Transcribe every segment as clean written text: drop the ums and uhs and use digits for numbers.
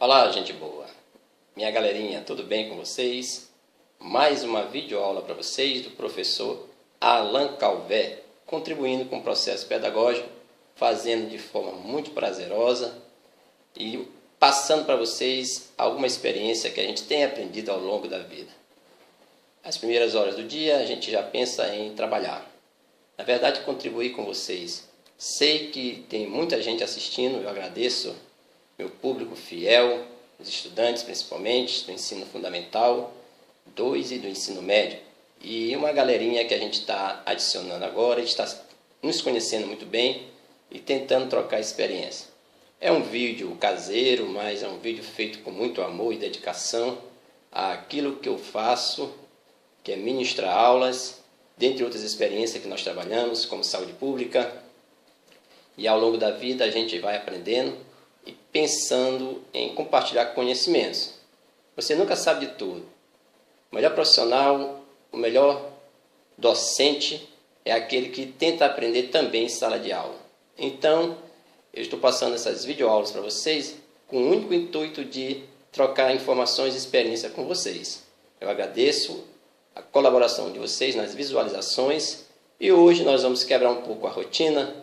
Olá, gente boa! Minha galerinha, tudo bem com vocês? Mais uma videoaula para vocês do professor Alan Calvé, contribuindo com o processo pedagógico, fazendo de forma muito prazerosa e passando para vocês alguma experiência que a gente tem aprendido ao longo da vida. As primeiras horas do dia a gente já pensa em trabalhar. Na verdade, contribuir com vocês. Sei que tem muita gente assistindo, eu agradeço meu público fiel, os estudantes principalmente, do ensino fundamental 2 e do ensino médio. E uma galerinha que a gente está adicionando agora, a gente está nos conhecendo muito bem e tentando trocar experiência. É um vídeo caseiro, mas é um vídeo feito com muito amor e dedicação àquilo que eu faço, que é ministrar aulas, dentre outras experiências que nós trabalhamos, como saúde pública. E ao longo da vida a gente vai aprendendo e pensando em compartilhar conhecimentos. Você nunca sabe de tudo. O melhor profissional, o melhor docente é aquele que tenta aprender também em sala de aula. Então, eu estou passando essas videoaulas para vocês com o único intuito de trocar informações e experiência com vocês. Eu agradeço a colaboração de vocês nas visualizações e hoje nós vamos quebrar um pouco a rotina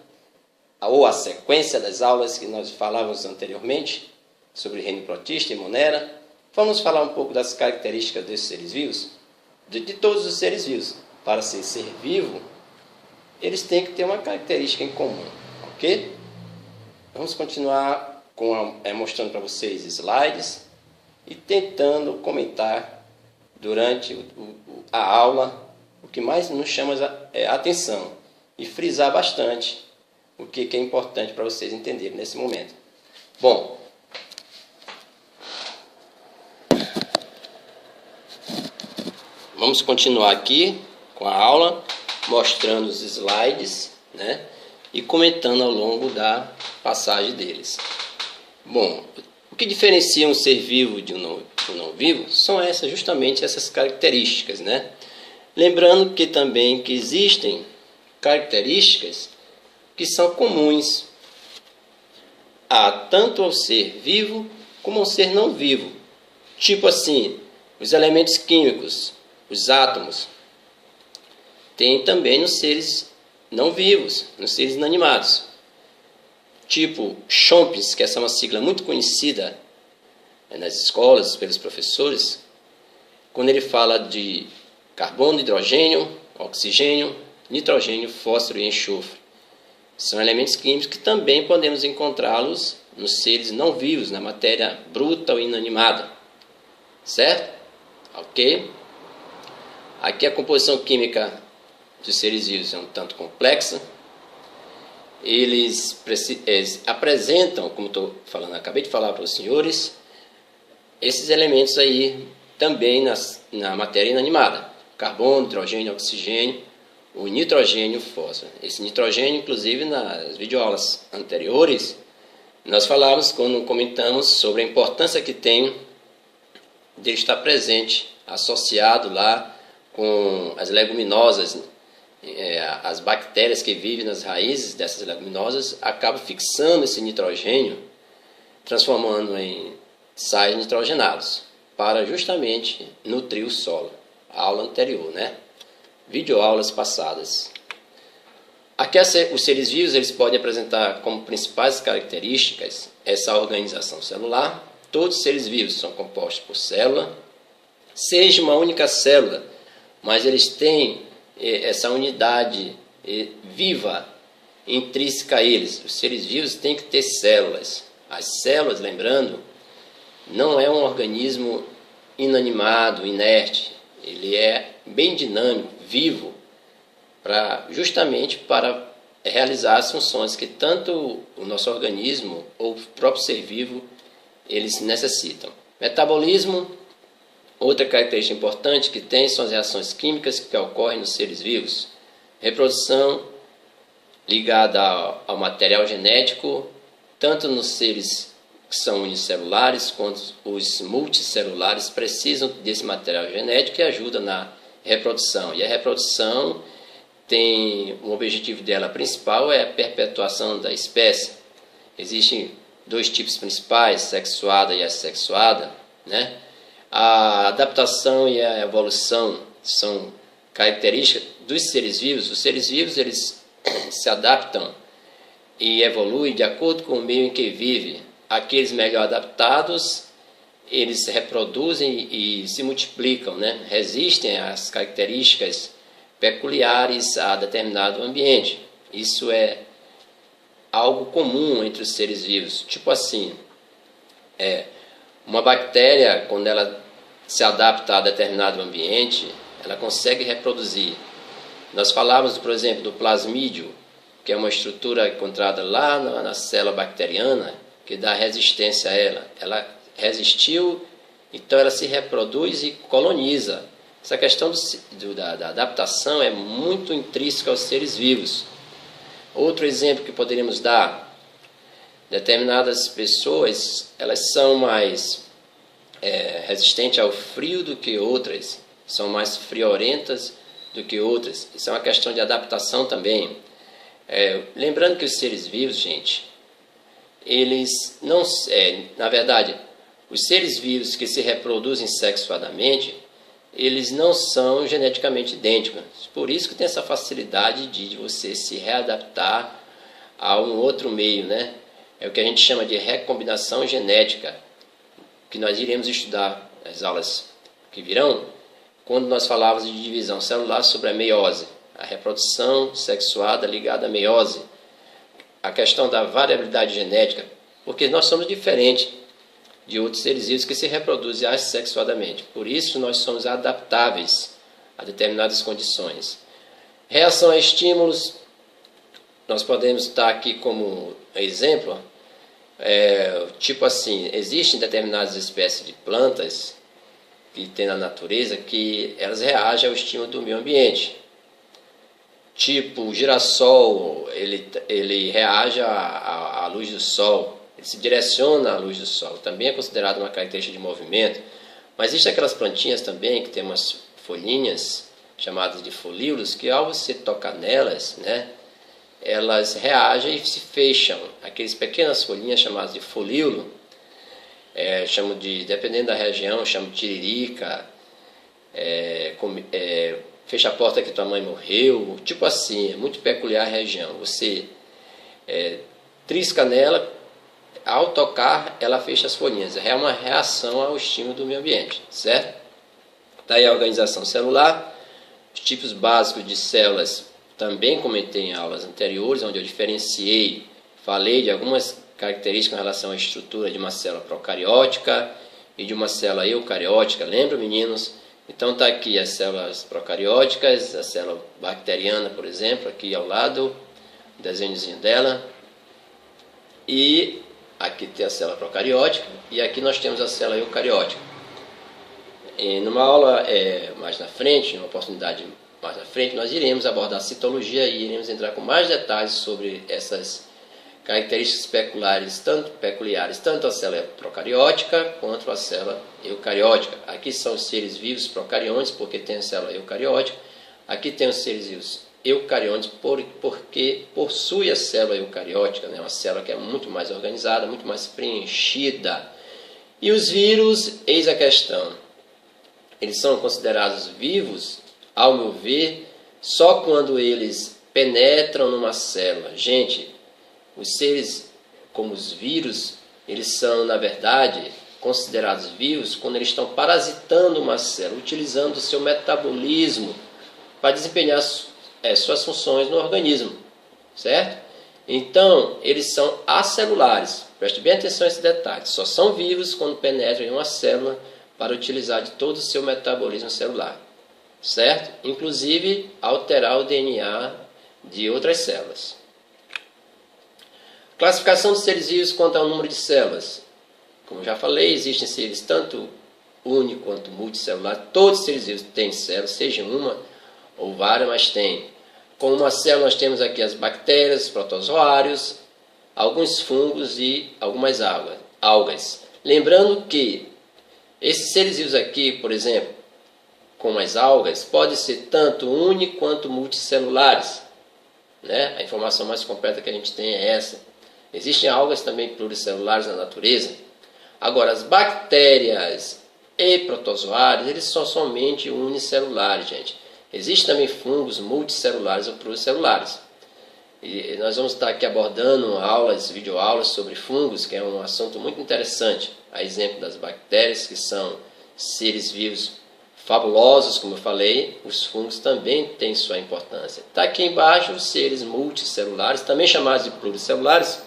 ou a sequência das aulas que nós falávamos anteriormente sobre reino protista e monera. Vamos falar um pouco das características desses seres vivos, de todos os seres vivos. Para ser vivo, eles têm que ter uma característica em comum, ok? Vamos continuar mostrando para vocês slides e tentando comentar durante a aula o que mais nos chama a atenção e frisar bastante o que é importante para vocês entenderem nesse momento. Bom, vamos continuar aqui com a aula, mostrando os slides, né, e comentando ao longo da passagem deles. Bom, o que diferencia um ser vivo de um não vivo são justamente essas características, né? Lembrando que também que existem características que são comuns tanto ao ser vivo como ao ser não vivo. Tipo assim, os elementos químicos, os átomos, tem também nos seres não vivos, nos seres inanimados. Tipo CHOMPS, que essa é uma sigla muito conhecida nas escolas, pelos professores, quando ele fala de carbono, hidrogênio, oxigênio, nitrogênio, fósforo e enxofre. São elementos químicos que também podemos encontrá-los nos seres não vivos, na matéria bruta ou inanimada. Certo? Ok? Aqui a composição química dos seres vivos é um tanto complexa. Eles apresentam, como acabei de falar para os senhores, esses elementos aí também na matéria inanimada. Carbono, hidrogênio, oxigênio, o nitrogênio e o fósforo. Esse nitrogênio, inclusive, nas videoaulas anteriores, nós falávamos, quando comentamos sobre a importância que tem de estar presente, associado lá com as leguminosas. As bactérias que vivem nas raízes dessas leguminosas acabam fixando esse nitrogênio, transformando em sais nitrogenados, para justamente nutrir o solo. A aula anterior, né? Videoaulas passadas. Aqui os seres vivos eles podem apresentar como principais características essa organização celular. Todos os seres vivos são compostos por célula, seja uma única célula, mas eles têm essa unidade viva intrínseca a eles. Os seres vivos têm que ter células. As células, lembrando, não é um organismo inanimado, inerte. Ele é bem dinâmico, vivo, justamente para realizar as funções que tanto o nosso organismo ou o próprio ser vivo eles necessitam. Metabolismo, outra característica importante que tem são as reações químicas que ocorrem nos seres vivos. Reprodução ligada ao material genético, tanto nos seres que são unicelulares quanto os multicelulares precisam desse material genético que ajuda na reprodução. E a reprodução o objetivo dela principal é a perpetuação da espécie. Existem dois tipos principais, sexuada e assexuada, né? A adaptação e a evolução são características dos seres vivos. Os seres vivos, eles se adaptam e evoluem de acordo com o meio em que vivem. Aqueles melhor adaptados, eles se reproduzem e se multiplicam, né? Resistem às características peculiares a determinado ambiente. Isso é algo comum entre os seres vivos. Tipo assim, uma bactéria, quando ela se adapta a determinado ambiente, ela consegue reproduzir. Nós falávamos, por exemplo, do plasmídio, que é uma estrutura encontrada lá na célula bacteriana, que dá resistência a ela. Ela resistiu, então ela se reproduz e coloniza. Essa questão da adaptação é muito intrínseca aos seres vivos. Outro exemplo que poderíamos dar, determinadas pessoas, elas são mais resistentes ao frio do que outras, são mais friorentas do que outras. Isso é uma questão de adaptação também. Lembrando que os seres vivos, gente, eles não... na verdade, os seres vivos que se reproduzem sexuadamente, eles não são geneticamente idênticos. Por isso que tem essa facilidade de você se readaptar a um outro meio, né? É o que a gente chama de recombinação genética, que nós iremos estudar nas aulas que virão, quando nós falávamos de divisão celular sobre a meiose, a reprodução sexuada ligada à meiose, a questão da variabilidade genética, porque nós somos diferentes de outros seres vivos que se reproduzem assexuadamente. Por isso, nós somos adaptáveis a determinadas condições. Reação a estímulos, nós podemos estar aqui como exemplo, tipo assim, existem determinadas espécies de plantas que tem na natureza que elas reagem ao estímulo do meio ambiente. Tipo, o girassol, ele reage à luz do sol, ele se direciona à luz do sol, também é considerado uma característica de movimento. Mas existem aquelas plantinhas também que tem umas folhinhas chamadas de folíolos, que ao você tocar nelas, né, elas reagem e se fecham. Aquelas pequenas folhinhas chamadas de folíolo, chamo de, dependendo da região, chamo de tiririca, fecha a porta que tua mãe morreu, tipo assim, é muito peculiar a região. Você trisca nela, ao tocar, ela fecha as folhinhas. É uma reação ao estímulo do meio ambiente, certo? Daí a organização celular, os tipos básicos de células, também comentei em aulas anteriores, onde eu diferenciei, falei de algumas características em relação à estrutura de uma célula procariótica e de uma célula eucariótica. Lembra, meninos? Então está aqui as células procarióticas, a célula bacteriana, por exemplo, aqui ao lado, o desenhozinho dela. E aqui tem a célula procariótica e aqui nós temos a célula eucariótica. E numa aula mais na frente, numa oportunidade mais na frente, nós iremos abordar a citologia e iremos entrar com mais detalhes sobre essas características peculiares, tanto a célula procariótica quanto a célula eucariótica. Aqui são os seres vivos procariontes, porque tem a célula eucariótica. Aqui tem os seres vivos eucariontes, porque possui a célula eucariótica, né? Uma célula que é muito mais organizada, muito mais preenchida. E os vírus, eis a questão. Eles são considerados vivos, ao meu ver, só quando eles penetram numa célula. Gente, os seres como os vírus, eles são, na verdade, considerados vivos quando eles estão parasitando uma célula, utilizando o seu metabolismo para desempenhar suas funções no organismo, certo? Então, eles são acelulares. Preste bem atenção a esse detalhe. Só são vivos quando penetram em uma célula para utilizar de todo o seu metabolismo celular, certo? Inclusive, alterar o DNA de outras células. Classificação dos seres vivos quanto ao número de células. Como já falei, existem seres tanto uni quanto multicelular. Todos os seres vivos têm células, seja uma ou várias, mas tem. Como uma célula, nós temos aqui as bactérias, os protozoários, alguns fungos e algumas algas. Lembrando que esses seres vivos aqui, por exemplo, como as algas, podem ser tanto uni quanto multicelulares, né? A informação mais completa que a gente tem é essa. Existem algas também pluricelulares na natureza. Agora, as bactérias e protozoários, eles são somente unicelulares, gente. Existem também fungos multicelulares ou pluricelulares. E nós vamos estar aqui abordando videoaulas sobre fungos, que é um assunto muito interessante. A exemplo das bactérias, que são seres vivos fabulosos, como eu falei, os fungos também têm sua importância. Está aqui embaixo os seres multicelulares, também chamados de pluricelulares.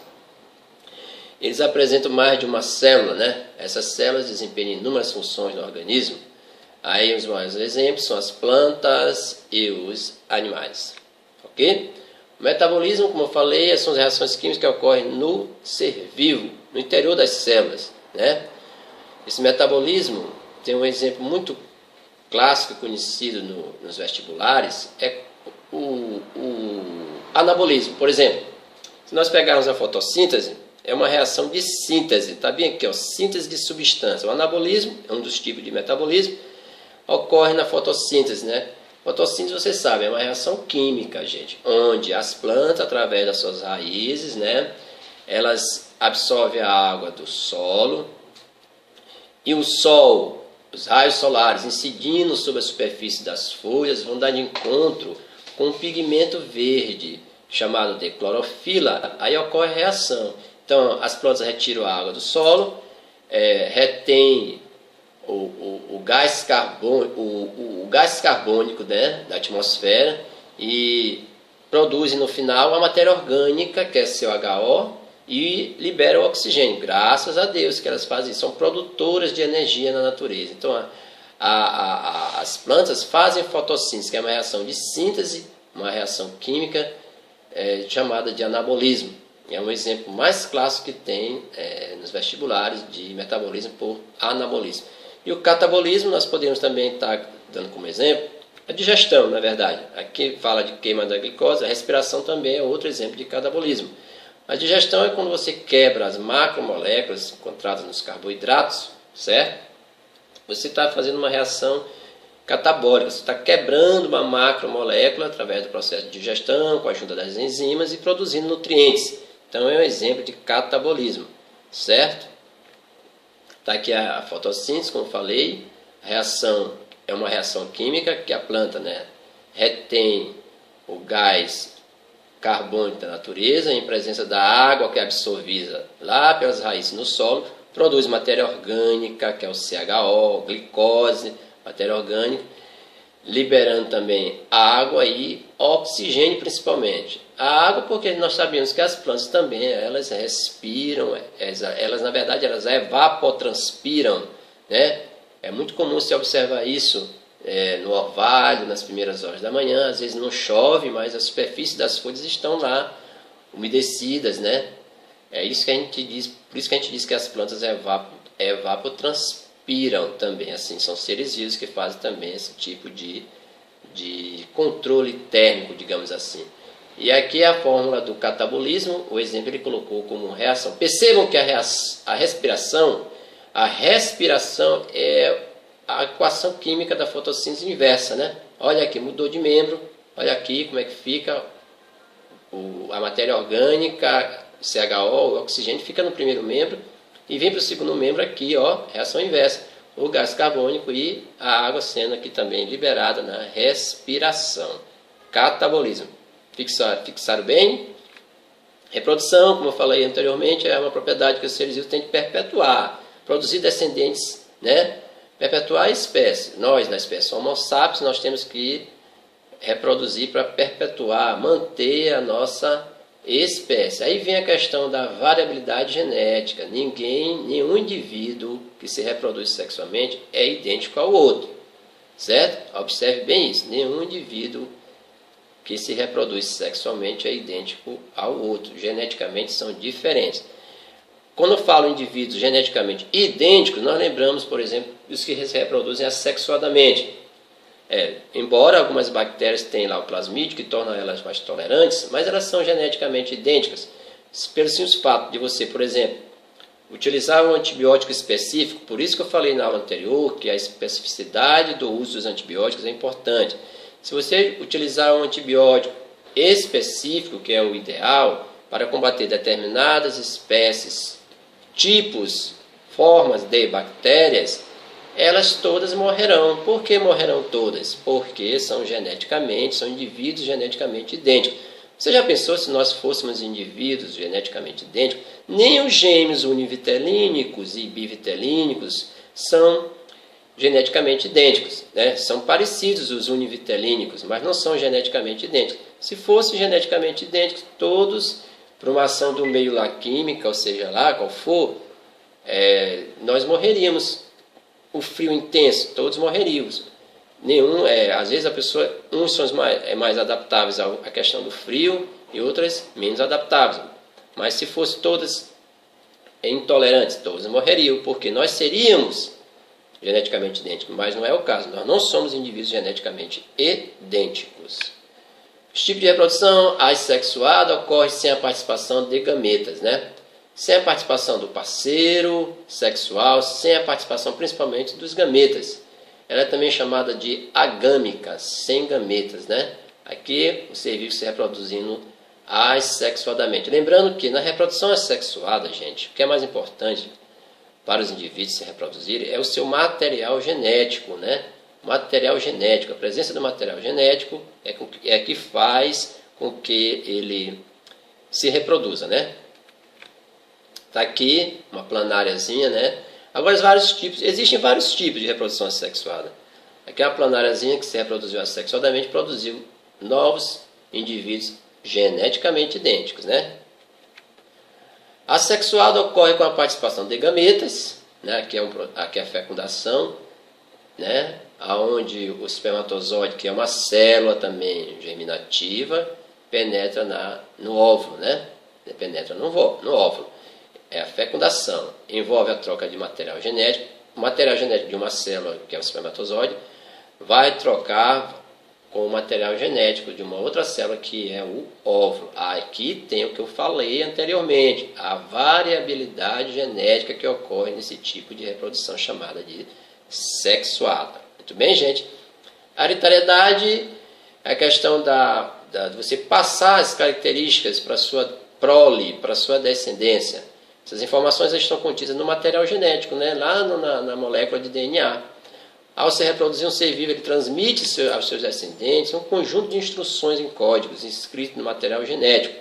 Eles apresentam mais de uma célula, né? Essas células desempenham inúmeras funções no organismo. Aí os maiores exemplos são as plantas e os animais. Ok? O metabolismo, como eu falei, são as reações químicas que ocorrem no ser vivo, no interior das células, né? Esse metabolismo tem um exemplo muito clássico conhecido nos vestibulares, é o anabolismo. Por exemplo, se nós pegarmos a fotossíntese, é uma reação de síntese, está bem aqui, ó, síntese de substância. O anabolismo é um dos tipos de metabolismo, ocorre na fotossíntese, né? Fotossíntese, você sabe, é uma reação química, gente, onde as plantas, através das suas raízes, né, elas absorvem a água do solo e o sol, os raios solares incidindo sobre a superfície das folhas vão dar de encontro com um pigmento verde chamado de clorofila. Aí ocorre a reação. Então, as plantas retiram a água do solo, retém o gás carbônico, né, da atmosfera e produzem no final a matéria orgânica, que é COHO, e libera o oxigênio. Graças a Deus que elas fazem isso. São produtoras de energia na natureza. Então, as plantas fazem fotossíntese, que é uma reação de síntese, uma reação química chamada de anabolismo. É um exemplo mais clássico que tem nos vestibulares de metabolismo por anabolismo. E o catabolismo nós podemos também estar dando como exemplo a digestão, na verdade. Aqui fala de queima da glicose, a respiração também é outro exemplo de catabolismo. A digestão é quando você quebra as macromoléculas encontradas nos carboidratos, certo? Você está fazendo uma reação catabólica, você está quebrando uma macromolécula através do processo de digestão, com a ajuda das enzimas e produzindo nutrientes. Então é um exemplo de catabolismo, certo? Está aqui a fotossíntese, como eu falei. A reação é uma reação química que a planta, né, retém o gás carbônico da natureza em presença da água que é absorvida lá pelas raízes no solo, produz matéria orgânica, que é o CHO, glicose, matéria orgânica, liberando também água e oxigênio principalmente. A água, porque nós sabemos que as plantas também, elas respiram, elas na verdade elas evapotranspiram, né? É muito comum se observar isso no orvalho, nas primeiras horas da manhã. Às vezes não chove, mas a superfície das folhas estão lá umedecidas, né? É isso que a gente diz, por isso que a gente diz que as plantas evapotranspiram também, assim, são seres vivos que fazem também esse tipo de controle térmico, digamos assim. E aqui é a fórmula do catabolismo, o exemplo ele colocou como reação. Percebam que a respiração é a equação química da fotossíntese inversa, né? Olha aqui, mudou de membro, olha aqui como é que fica a matéria orgânica, CHO, o oxigênio fica no primeiro membro e vem para o segundo membro aqui, ó, reação inversa, o gás carbônico e a água sendo aqui também liberada na respiração. Catabolismo. Fixaram bem? Reprodução, como eu falei anteriormente, é uma propriedade que os seres vivos têm de perpetuar, produzir descendentes, né? Perpetuar a espécie. Nós, na espécie Homo sapiens, nós temos que reproduzir para perpetuar, manter a nossa espécie. Aí vem a questão da variabilidade genética. Nenhum indivíduo que se reproduz sexualmente é idêntico ao outro, certo? Observe bem isso. Nenhum indivíduo que se reproduz sexualmente é idêntico ao outro. Geneticamente são diferentes. Quando eu falo indivíduos geneticamente idênticos, nós lembramos, por exemplo, os que se reproduzem assexuadamente. Embora algumas bactérias tenham lá o plasmídio, que torna elas mais tolerantes, mas elas são geneticamente idênticas. Pelo simples fato de você, por exemplo, utilizar um antibiótico específico, por isso que eu falei na aula anterior que a especificidade do uso dos antibióticos é importante. Se você utilizar um antibiótico específico, que é o ideal, para combater determinadas espécies, tipos, formas de bactérias, elas todas morrerão. Por que morrerão todas? Porque são indivíduos geneticamente idênticos. Você já pensou se nós fôssemos indivíduos geneticamente idênticos? Nem os gêmeos univitelínicos e bivitelínicos são geneticamente idênticos, né? São parecidos os univitelínicos, mas não são geneticamente idênticos. Se fossem geneticamente idênticos, todos, por uma ação do meio lá química, ou seja lá qual for, nós morreríamos. O frio intenso, todos morreríamos. Às vezes uns são mais adaptáveis à questão do frio e outras menos adaptáveis. Mas se fossem todas intolerantes, todos morreriam, porque nós seríamos geneticamente idênticos, mas não é o caso. Nós não somos indivíduos geneticamente idênticos. Os tipos de reprodução assexuada ocorre sem a participação de gametas, né? Sem a participação do parceiro sexual, sem a participação principalmente dos gametas. Ela é também chamada de agâmica, sem gametas, né? Aqui o ser vivo se reproduzindo assexuadamente. Lembrando que na reprodução assexuada, gente, o que é mais importante para os indivíduos se reproduzirem é o seu genético, né? Material genético, a presença do material genético é que faz com que ele se reproduza, né? Está aqui uma planáriazinha, né? Agora, existem vários tipos de reprodução assexuada. Aqui é uma planáriazinha que se reproduziu assexuadamente, produziu novos indivíduos geneticamente idênticos, né? A sexuada ocorre com a participação de gametas, né? Aqui é a fecundação, né? Onde o espermatozoide, que é uma célula também germinativa, penetra no óvulo, né? Penetra no óvulo. É a fecundação. Envolve a troca de material genético. O material genético de uma célula, que é o espermatozoide, vai trocar com o material genético de uma outra célula, que é o óvulo. Aqui tem o que eu falei anteriormente, a variabilidade genética que ocorre nesse tipo de reprodução chamada de sexuada. Muito bem, gente? A hereditariedade é a questão de você passar as características para a sua prole, para a sua descendência. Essas informações estão contidas no material genético, né? Lá na molécula de DNA. Ao se reproduzir um ser vivo, ele transmite aos seus descendentes um conjunto de instruções em códigos inscritos no material genético,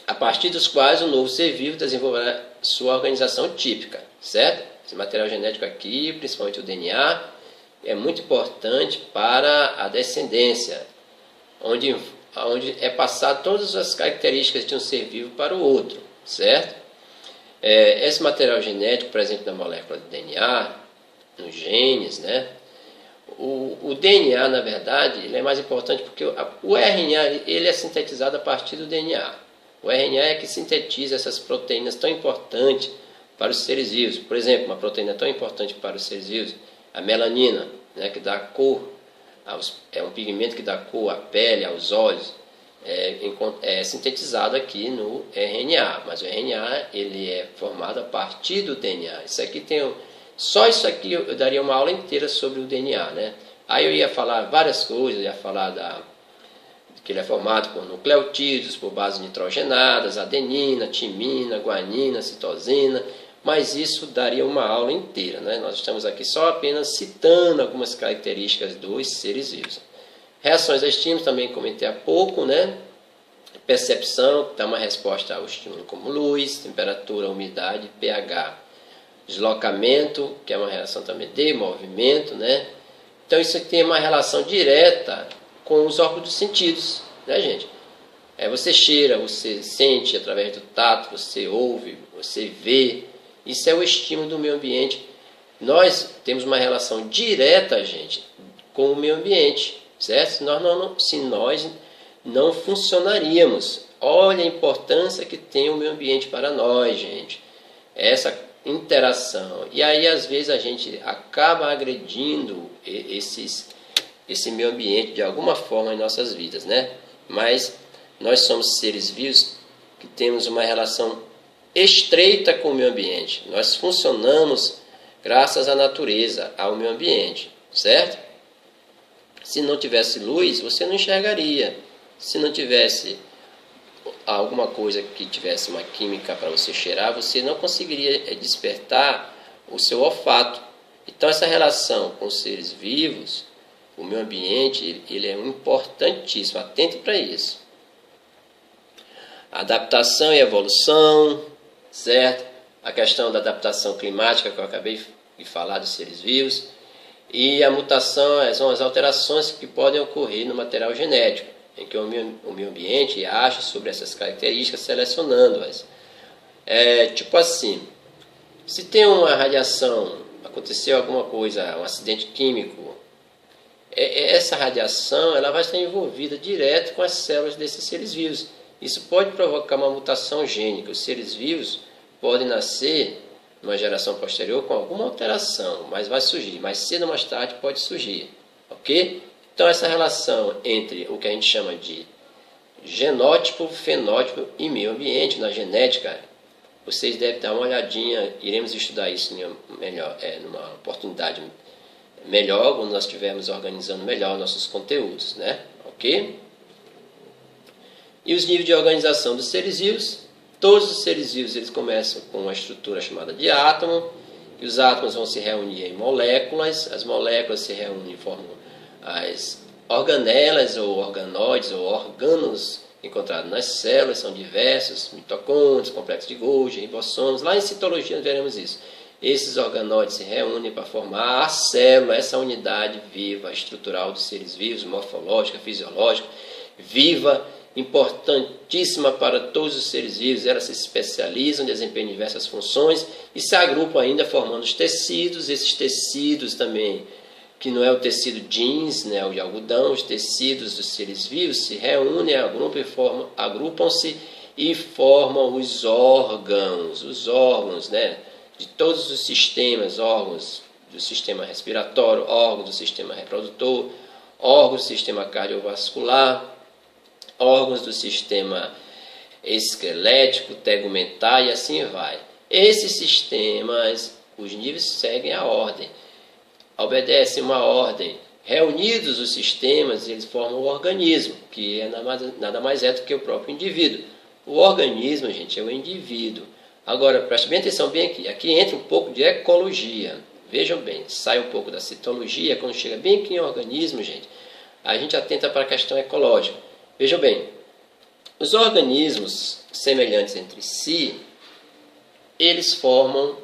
a partir dos quais o novo ser vivo desenvolverá sua organização típica, certo? Esse material genético aqui, principalmente o DNA, é muito importante para a descendência, onde é passado todas as características de um ser vivo para o outro, certo? Esse material genético presente na molécula de DNA, nos genes, né? O DNA, na verdade, ele é mais importante porque o RNA ele é sintetizado a partir do DNA. O RNA é que sintetiza essas proteínas tão importantes para os seres vivos. Por exemplo, uma proteína tão importante para os seres vivos, a melanina, né, que dá cor, é um pigmento que dá cor à pele, aos olhos, é sintetizado aqui no RNA. Mas o RNA ele é formado a partir do DNA. Só isso aqui eu daria uma aula inteira sobre o DNA, né? Aí eu ia falar várias coisas, ia falar que ele é formado por nucleotídeos, por bases nitrogenadas, adenina, timina, guanina, citosina, mas isso daria uma aula inteira, né? Nós estamos aqui só apenas citando algumas características dos seres vivos. Reações a estímulos, também comentei há pouco, né? Percepção, que dá uma resposta ao estímulo como luz, temperatura, umidade, pH. Deslocamento, que é uma relação também de movimento, né? Então isso aqui tem uma relação direta com os órgãos dos sentidos, né, gente? Você cheira, você sente através do tato, você ouve, você vê. Isso é o estímulo do meio ambiente. Nós temos uma relação direta, gente, com o meio ambiente, certo? Se nós não funcionaríamos. Olha a importância que tem o meio ambiente para nós, gente. Essa interação. E aí, às vezes, a gente acaba agredindo esse meio ambiente de alguma forma em nossas vidas, né? Mas nós somos seres vivos que temos uma relação estreita com o meio ambiente. Nós funcionamos graças à natureza, ao meio ambiente, certo? Se não tivesse luz, você não enxergaria. Se não tivesse alguma coisa que tivesse uma química para você cheirar, você não conseguiria despertar o seu olfato. Então essa relação com os seres vivos, o meio ambiente, ele é importantíssimo, atente para isso. Adaptação e evolução, certo? A questão da adaptação climática que eu acabei de falar dos seres vivos, e a mutação são as alterações que podem ocorrer no material genético, em que o meio ambiente age sobre essas características, selecionando-as. Tipo assim, se tem uma radiação, aconteceu alguma coisa, um acidente químico, essa radiação ela vai estar envolvida direto com as células desses seres vivos. Isso pode provocar uma mutação gênica. Os seres vivos podem nascer numa geração posterior com alguma alteração, mas vai surgir, mais cedo ou mais tarde pode surgir, ok? Então essa relação entre o que a gente chama de genótipo, fenótipo e meio ambiente na genética, vocês devem dar uma olhadinha, iremos estudar isso numa oportunidade melhor, quando nós estivermos organizando melhor nossos conteúdos, né? Ok? E os níveis de organização dos seres vivos. Todos os seres vivos eles começam com uma estrutura chamada de átomo, e os átomos vão se reunir em moléculas, as moléculas se reúnem e formam as organelas ou organoides ou organos encontrados nas células, são diversos, mitocôndrias, complexos de Golgi, ribossomos. Lá em citologia nós veremos isso. Esses organoides se reúnem para formar a célula, essa unidade viva, estrutural dos seres vivos, morfológica, fisiológica, viva, importantíssima para todos os seres vivos. Elas se especializam, desempenham diversas funções e se agrupam ainda formando os tecidos. Esses tecidos também, que não é o tecido jeans, né, o de algodão, os tecidos dos seres vivos se reúnem, agrupam-se e formam os órgãos, né, de todos os sistemas, órgãos do sistema respiratório, órgãos do sistema reprodutor, órgãos do sistema cardiovascular, órgãos do sistema esquelético, tegumentar e assim vai. Esses sistemas, os níveis seguem a ordem, obedecem uma ordem. Reunidos os sistemas, eles formam o organismo, que é nada mais é do que o próprio indivíduo. O organismo, gente, é o indivíduo. Agora, preste bem atenção bem aqui. Aqui entra um pouco de ecologia. Vejam bem, sai um pouco da citologia. Quando chega bem aqui em organismo, gente, a gente atenta para a questão ecológica. Vejam bem, os organismos semelhantes entre si, eles formam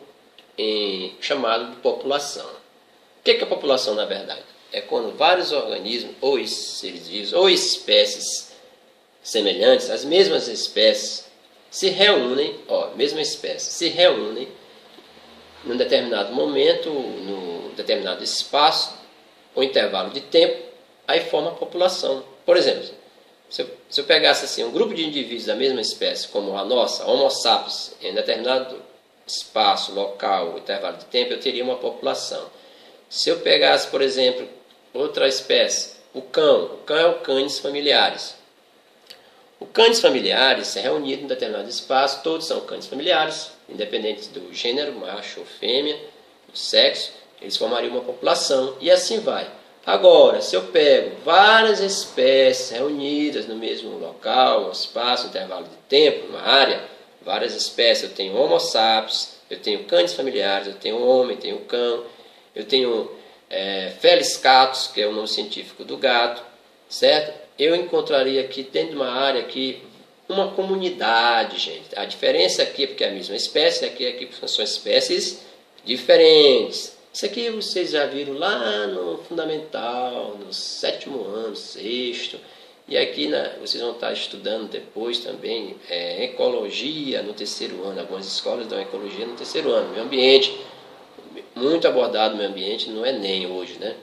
chamado de população. O que é a população, na verdade? É quando vários organismos, ou seres vivos, ou espécies semelhantes, as mesmas espécies, se reúnem, mesma espécie, se reúnem num determinado momento, num determinado espaço, ou intervalo de tempo, aí forma a população. Por exemplo, se eu pegasse assim, um grupo de indivíduos da mesma espécie, como a nossa, Homo sapiens, em determinado espaço, local, intervalo de tempo, eu teria uma população. Se eu pegasse, por exemplo, outra espécie, o cão é o canis familiares. O canis familiares se reunido em determinado espaço, todos são canis familiares, independente do gênero, macho ou fêmea, do sexo, eles formariam uma população, e assim vai. Agora, se eu pego várias espécies reunidas no mesmo local, espaço, intervalo de tempo, uma área, várias espécies, eu tenho Homo sapiens, eu tenho canis familiares, eu tenho homem, eu tenho cão, eu tenho Felis catus, que é o nome científico do gato, certo? Eu encontraria aqui, dentro de uma área aqui, uma comunidade, gente. A diferença aqui é porque é a mesma espécie, aqui são espécies diferentes. Isso aqui vocês já viram lá no fundamental, no 7º ano, 6º. E aqui vocês vão estar estudando depois também ecologia no 3º ano. Algumas escolas dão ecologia no 3º ano. Meio ambiente, muito abordado o meio ambiente no Enem hoje, né?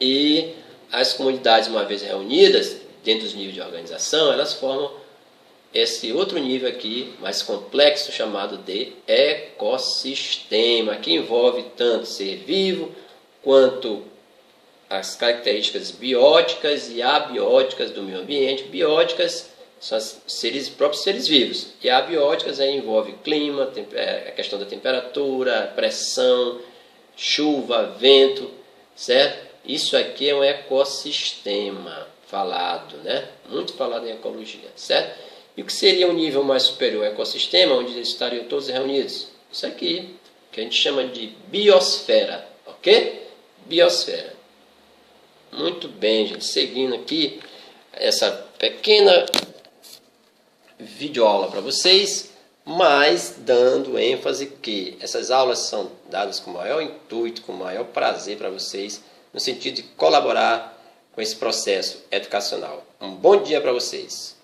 E as comunidades, uma vez reunidas, dentro dos níveis de organização, elas formam esse outro nível aqui, mais complexo, chamado de ecossistema, que envolve tanto ser vivo, quanto as características bióticas e abióticas do meio ambiente. Bióticas são os próprios seres vivos, e abióticas envolve clima, a questão da temperatura, pressão, chuva, vento, certo? Isso aqui é um ecossistema falado, né? Muito falado em ecologia, certo? E o que seria um nível mais superior? Ecossistema, onde eles estariam todos reunidos? Isso aqui, que a gente chama de biosfera, ok? Biosfera. Muito bem, gente. Seguindo aqui essa pequena videoaula para vocês, mas dando ênfase que essas aulas são dadas com o maior intuito, com o maior prazer para vocês, no sentido de colaborar com esse processo educacional. Um bom dia para vocês.